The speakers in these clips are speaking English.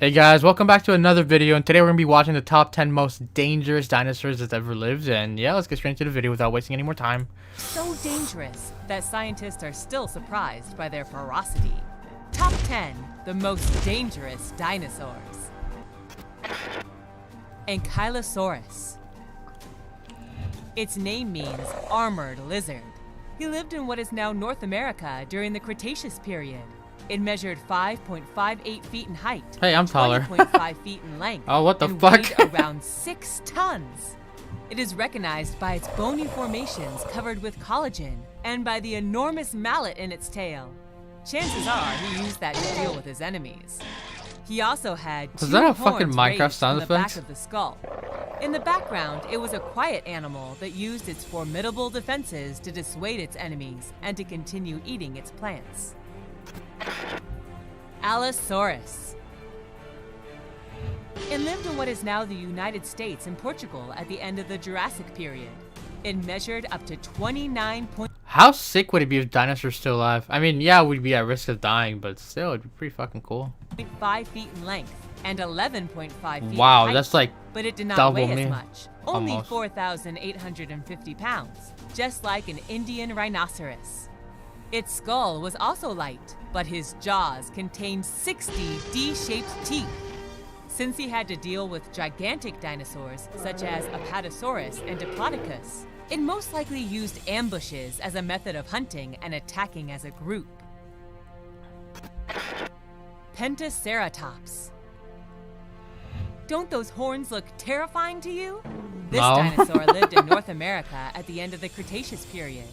Hey guys, welcome back to another video, and today we're going to be watching the top 10 most dangerous dinosaurs that's ever lived, and yeah, let's get straight into the video without wasting any more time. So dangerous that scientists are still surprised by their ferocity. Top 10 the most dangerous dinosaurs. Ankylosaurus. Its name means armored lizard. He lived in what is now North America during the Cretaceous period. It measured 5.58 feet in height. Hey, I'm taller. 20.5 feet in length. Oh, what the and fuck? Weighed around 6 tons. It is recognized by its bony formations covered with collagen and by the enormous mallet in its tail. Chances are he used that to deal with his enemies. He also had two Is that a horns fucking Minecraft raised sound on the back effect? of the skull. In the background, it was a quiet animal that used its formidable defenses to dissuade its enemies and to continue eating its plants. Allosaurus. It lived in what is now the United States and Portugal at the end of the Jurassic period. It measured up to 29. How sick would it be if dinosaurs still alive? I mean, yeah, we'd be at risk of dying, but still, it'd be pretty fucking cool. 5 feet in length and 11.5 feet Wow, in height, that's like but it did not double weigh me. as much. Only Almost. 4,850 pounds, just like an Indian rhinoceros. Its skull was also light, but his jaws contained 60 D-shaped teeth. Since he had to deal with gigantic dinosaurs such as Apatosaurus and Diplodocus, it most likely used ambushes as a method of hunting and attacking as a group. Pentaceratops. Don't those horns look terrifying to you? This No. dinosaur lived in North America at the end of the Cretaceous period.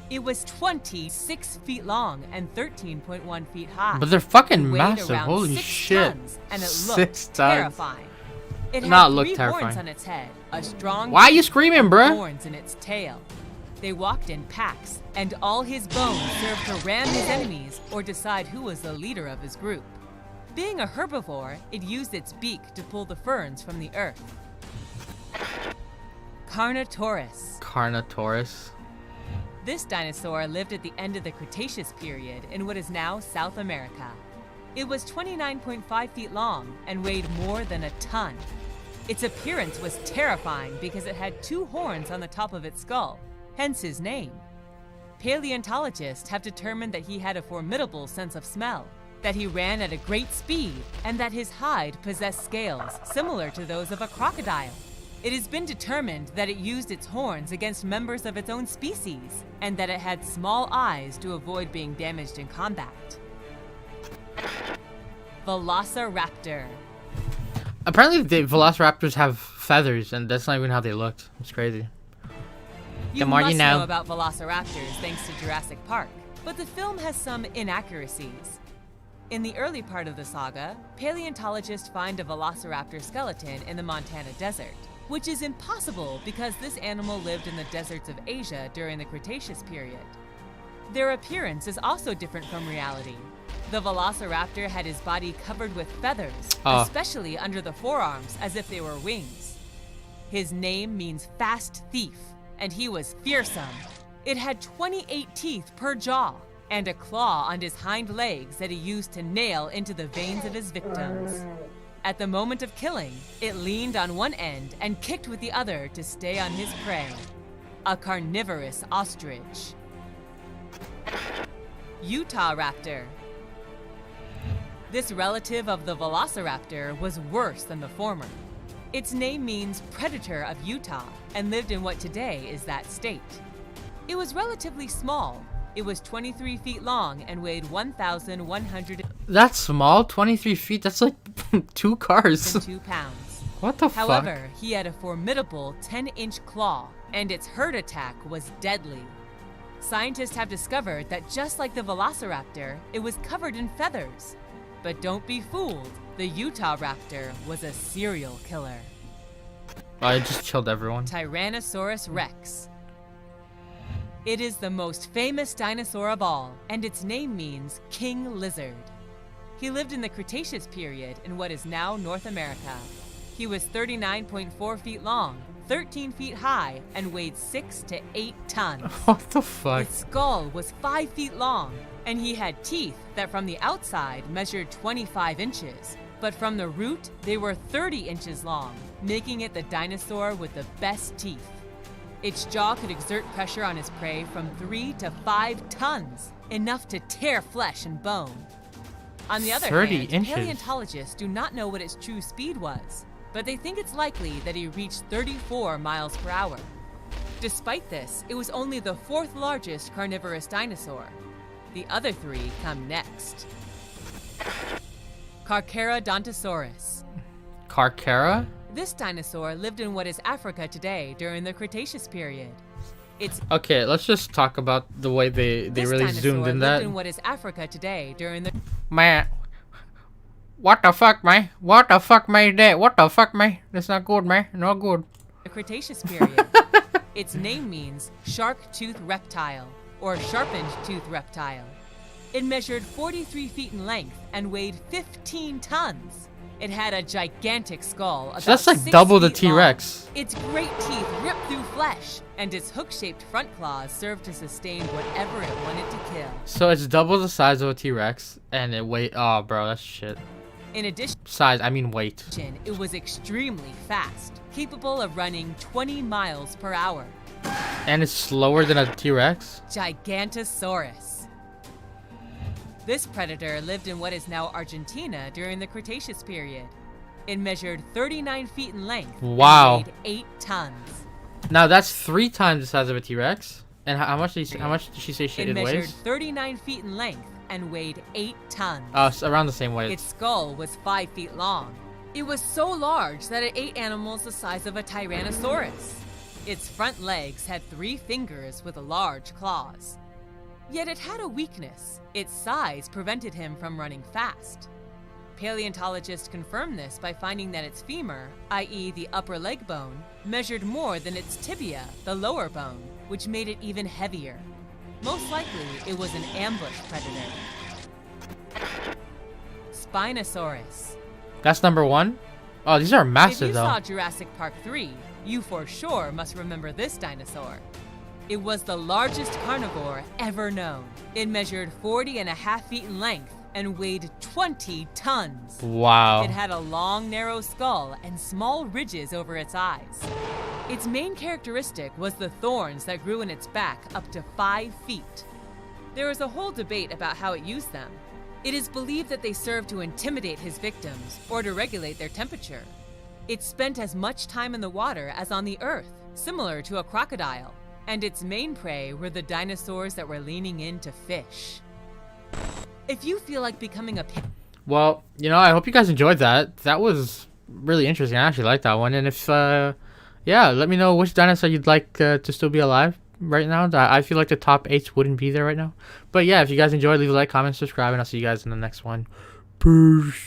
It was 26 feet long and 13.1 feet high. But they're fucking It weighed massive. around Holy 6 shit. tons, and it 6 looked tons. terrifying. It had Not look 3 terrifying. horns on its head, a strong Why are you beak, screaming, and bruh? horns in its tail. They walked in packs, and all his bones served to ram his enemies or decide who was the leader of his group. Being a herbivore, it used its beak to pull the ferns from the earth. Carnotaurus. Carnotaurus. This dinosaur lived at the end of the Cretaceous period in what is now South America. It was 29.5 feet long and weighed more than a ton. Its appearance was terrifying because it had 2 horns on the top of its skull, hence his name. Paleontologists have determined that he had a formidable sense of smell, that he ran at a great speed, and that his hide possessed scales similar to those of a crocodile. It has been determined that it used its horns against members of its own species, and that it had small eyes to avoid being damaged in combat. Velociraptor. Apparently, the velociraptors have feathers, and that's not even how they looked. It's crazy. You The more must you know. know about velociraptors thanks to Jurassic Park, but the film has some inaccuracies. In the early part of the saga, paleontologists find a velociraptor skeleton in the Montana desert, which is impossible because this animal lived in the deserts of Asia during the Cretaceous period. Their appearance is also different from reality. The velociraptor had his body covered with feathers, especially under the forearms as if they were wings. His name means fast thief, and he was fearsome. It had 28 teeth per jaw, and a claw on his hind legs that he used to nail into the veins of his victims. At the moment of killing, it leaned on one end and kicked with the other to stay on his prey. A carnivorous ostrich. Utah raptor. This relative of the velociraptor was worse than the former. Its name means predator of Utah and lived in what today is that state. It was relatively small. It was 23 feet long and weighed 1,102 That's small? 23 feet? That's like 2 cars. pounds. What the fuck? However, he had a formidable 10-inch claw, and its herd attack was deadly. Scientists have discovered that just like the velociraptor, it was covered in feathers. But don't be fooled, the Utah raptor was a serial killer. Oh, it just killed everyone. Tyrannosaurus rex. It is the most famous dinosaur of all, and its name means king lizard. He lived in the Cretaceous period in what is now North America. He was 39.4 feet long, 13 feet high, and weighed 6 to 8 tons. What the fuck? Its skull was 5 feet long, and he had teeth that from the outside measured 25 inches, But from the root, they were 30 inches long, making it the dinosaur with the best teeth. Its jaw could exert pressure on its prey from 3 to 5 tons, enough to tear flesh and bone. On the other 30 hand, inches. paleontologists do not know what its true speed was, but they think it's likely that he reached 34 miles per hour. Despite this, it was only the 4th largest carnivorous dinosaur. The other 3 come next. Carcharodontosaurus. Carchara? This dinosaur lived in what is Africa today during the Cretaceous period. Okay, let's just talk about the way they really zoomed in that. Lived in what is Africa today during the Man, what the fuck, man? What the fuck, man? What the fuck, man? That's not good, man. Not good. Cretaceous period. Its name means shark-toothed reptile or sharpened tooth reptile. It measured 43 feet in length and weighed 15 tons. It had a gigantic skull, about So that's like 6 double the feet long. T-Rex. Its great teeth ripped through flesh, and its hook-shaped front claws served to sustain whatever it wanted to kill. So it's double the size of a T-Rex, and it weight. Oh, bro, that's shit. In addition, Size, I mean weight. it was extremely fast, capable of running 20 miles per hour. And it's slower than a T-Rex? Gigantosaurus. This predator lived in what is now Argentina during the Cretaceous period. It measured 39 feet in length Wow. and weighed 8 tons. Now that's 3 times the size of a T-Rex. And how much did she say It it measured weighs? 39 feet in length and weighed 8 tons. It's around the same weight. Its skull was 5 feet long. It was so large that it ate animals the size of a Tyrannosaurus. Its front legs had 3 fingers with large claws. Yet it had a weakness. Its size prevented him from running fast. Paleontologists confirmed this by finding that its femur, i.e. the upper leg bone, measured more than its tibia, the lower bone, which made it even heavier. Most likely, it was an ambush predator. Spinosaurus. That's number 1? Oh, these are If massive you though. saw Jurassic Park 3, you for sure must remember this dinosaur. It was the largest carnivore ever known. It measured 40.5 feet in length and weighed 20 tons. Wow. It had a long, narrow skull and small ridges over its eyes. Its main characteristic was the thorns that grew in its back up to 5 feet. There is a whole debate about how it used them. It is believed that they served to intimidate his victims or to regulate their temperature. It spent as much time in the water as on the earth, similar to a crocodile. And its main prey were the dinosaurs that were leaning in to fish. If you feel like becoming a Well, you know, I hope you guys enjoyed that. That was really interesting. I actually liked that one. And if, yeah, let me know which dinosaur you'd like to still be alive right now. I feel like the top 8 wouldn't be there right now. But yeah, if you guys enjoyed, leave a like, comment, subscribe, and I'll see you guys in the next one. Peace.